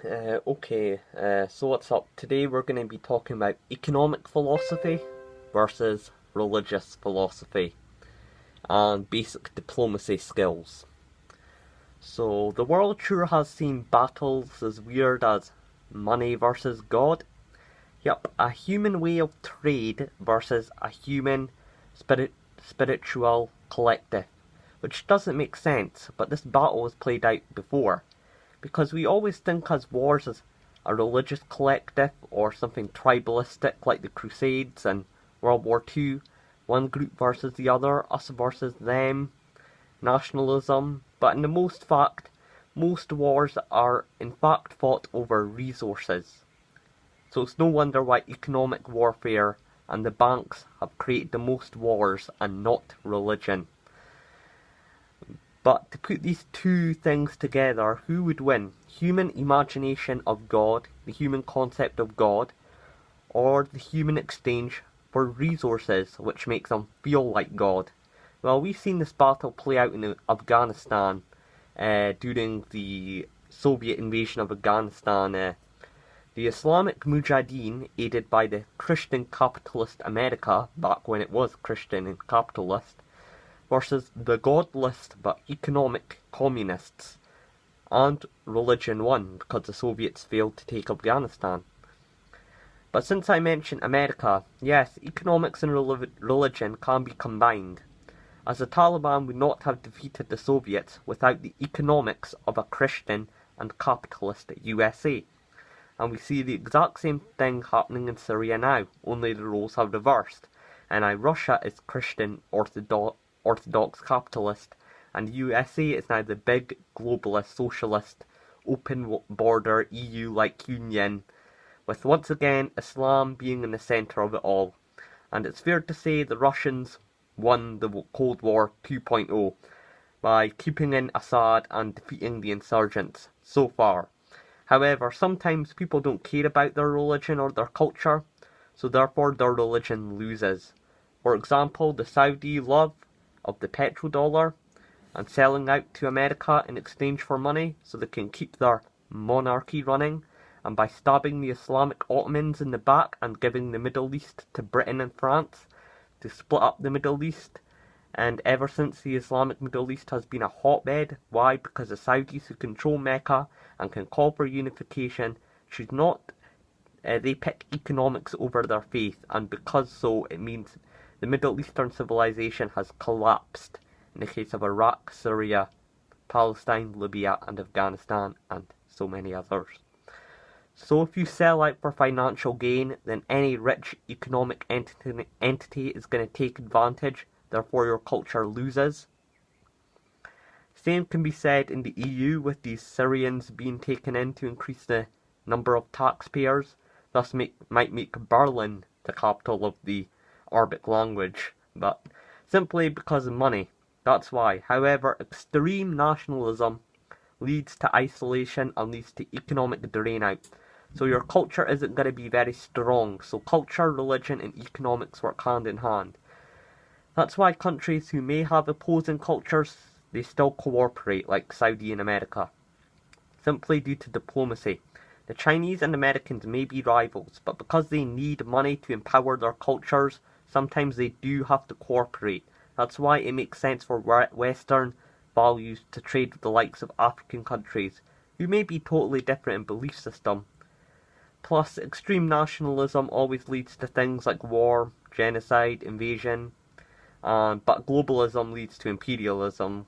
So what's up? Today we're going to be talking about economic philosophy versus religious philosophy and basic diplomacy skills. So the world sure has seen battles as weird as money versus God. Yep, a human way of trade versus a human spiritual collective, which doesn't make sense, but this battle was played out before. Because we always think as wars as a religious collective or something tribalistic like the Crusades and World War II, one group versus the other, us versus them, nationalism, but in the most wars are in fact fought over resources. So it's no wonder why economic warfare and the banks have created the most wars and not religion. But to put these two things together, who would win? Human imagination of God, the human concept of God, or the human exchange for resources which makes them feel like God? Well, we've seen this battle play out in Afghanistan during the Soviet invasion of Afghanistan. The Islamic Mujahideen, aided by the Christian capitalist America, back when it was Christian and capitalist, versus the godless but economic communists, and religion won because the Soviets failed to take Afghanistan. But since I mentioned America, yes, economics and religion can be combined, as the Taliban would not have defeated the Soviets without the economics of a Christian and capitalist USA. And we see the exact same thing happening in Syria now, only the roles have reversed, and now Russia is Christian Orthodox capitalist, and the USA is now the big globalist socialist open border EU-like union, with once again Islam being in the centre of it all. And it's fair to say the Russians won the Cold War 2.0 by keeping in Assad and defeating the insurgents so far. However, sometimes people don't care about their religion or their culture, so therefore their religion loses. For example, the Saudi love of the petrodollar and selling out to America in exchange for money so they can keep their monarchy running, and by stabbing the Islamic Ottomans in the back and giving the Middle East to Britain and France to split up the Middle East. And ever since the Islamic Middle East has been a hotbed. Why? Because the Saudis who control Mecca and can call for unification should not they pick economics over their faith, and because so it means the Middle Eastern civilization has collapsed in the case of Iraq, Syria, Palestine, Libya and Afghanistan and so many others. So if you sell out for financial gain, then any rich economic entity is going to take advantage, therefore your culture loses. Same can be said in the EU with these Syrians being taken in to increase the number of taxpayers, thus might make Berlin the capital of the Arabic language, but simply because of money. That's why. However, extreme nationalism leads to isolation and leads to economic drain out. So your culture isn't going to be very strong. So culture, religion and economics work hand in hand. That's why countries who may have opposing cultures, they still cooperate, like Saudi and America, simply due to diplomacy. The Chinese and Americans may be rivals, but because they need money to empower their cultures, sometimes they do have to cooperate. That's why it makes sense for Western values to trade with the likes of African countries, who may be totally different in belief system. Plus, extreme nationalism always leads to things like war, genocide, invasion, but globalism leads to imperialism,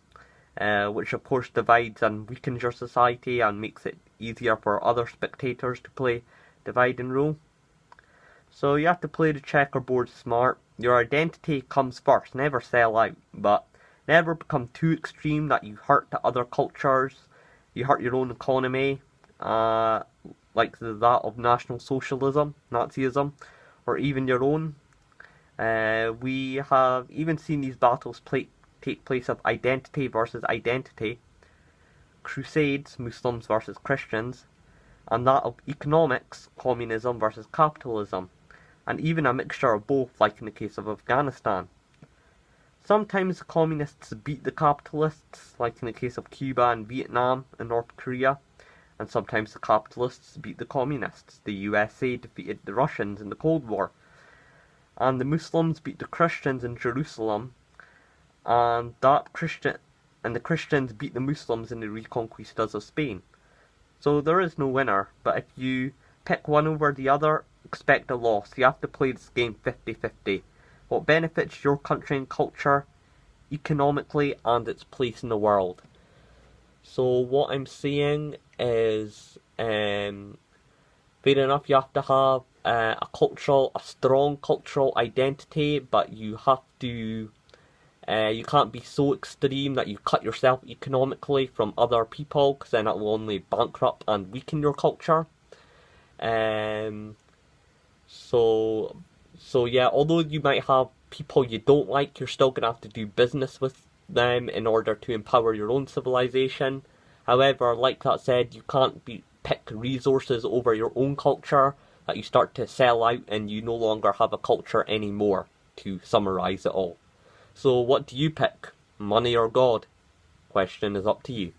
which of course divides and weakens your society and makes it easier for other spectators to play divide and rule. So you have to play the checkerboard smart. Your identity comes first, never sell out, but never become too extreme that you hurt the other cultures, you hurt your own economy, like that of National Socialism, Nazism, or even your own. We have even seen these battles take place of identity versus identity, crusades, Muslims versus Christians, and that of economics, communism versus capitalism, and even a mixture of both, like in the case of Afghanistan. Sometimes the communists beat the capitalists, like in the case of Cuba and Vietnam and North Korea, And sometimes the capitalists beat the communists. The USA defeated the Russians in the Cold War. And the Muslims beat the Christians in Jerusalem. And the Christians beat the Muslims in the reconquistas of Spain. So there is no winner, but if you pick one over the other, expect a loss. You have to play this game 50-50. What benefits your country and culture, economically, and its place in the world. So what I'm saying is, fair enough, you have to have a strong cultural identity, but you have to, you can't be so extreme that you cut yourself economically from other people, because then it will only bankrupt and weaken your culture. So yeah, although you might have people you don't like, you're still going to have to do business with them in order to empower your own civilization. However, like that said, you can't pick resources over your own culture, that you start to sell out and you no longer have a culture anymore, to summarize it all. So what do you pick? Money or God? Question is up to you.